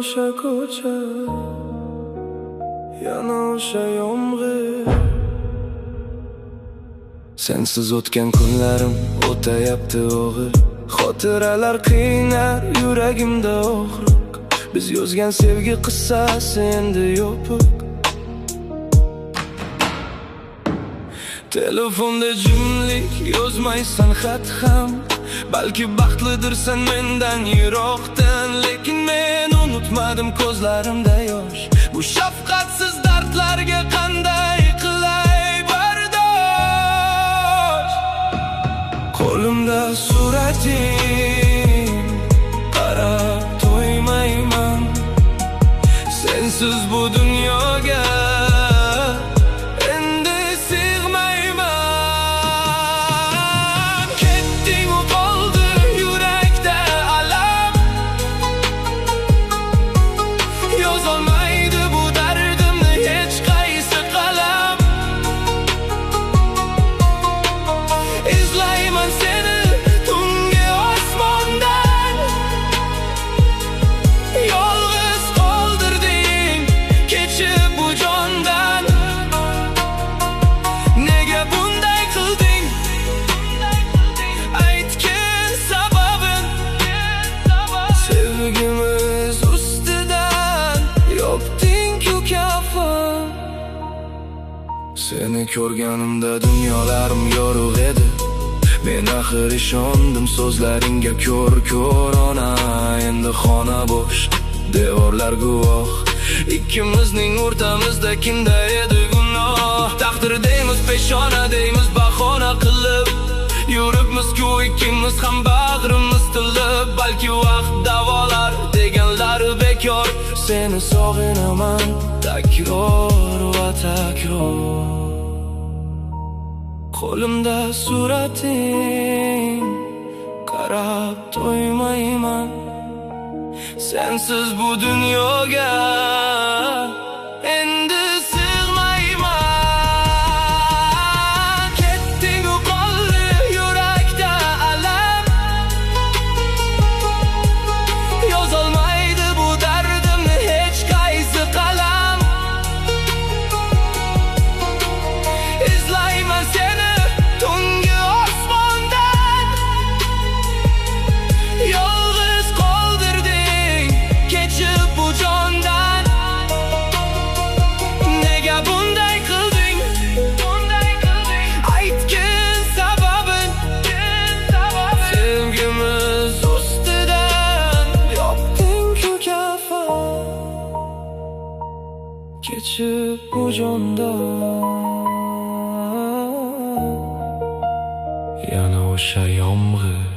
o'sha ko'cha, yana o'sha yomg'ir. Sensiz o'tgan kunlarim o'tayapti og'ir. Xotiralar qiynar yuragimda og'riq. Biz yozgan sevgi qissasi endi yopiq. Telefonda jimlik, yozmaysan xat ham. Balki baxtlidirsan mendan yiroqdan, lekin men unutmadim ko'zlarimda yosh. Bu shafqatsiz dardlarga qanday qilay bardosh? Qo'limda surating, qarab to'ymayman. Sensiz bu dunyoga seni ko'rganimda dunyolarim yorug' edi. Men axir ishondim so'zlaringga ko'r ona. Endi xona bo'sh, devorlar guvoh. Ikkimizning o'rtamizda kimda edi gunoh? Taqdir deymiz, peshona deymiz bahona qilib. Yuribmiz-ku ikkimiz ham bag'rimiz tilib. Balki vaqt davolar deganlari bekor. Seni sog'inaman takror va takror. Qo'limda surating, qarab to'ymayman. Sensiz bu dunyoga endi sig'mayman. Ketding u qoldi yurakda alam. Yozolmaydi bu dardimni hech qaysi qalam. Izlayman seni tungi osmondan. Yolg'iz qoldirding kechib bu jondan. Nega bunday qilding? Aytgin sababin. Sevgimiz ustidan yopding-ku kafan. Kechib bu jondan, yana o'sha yomg'ir.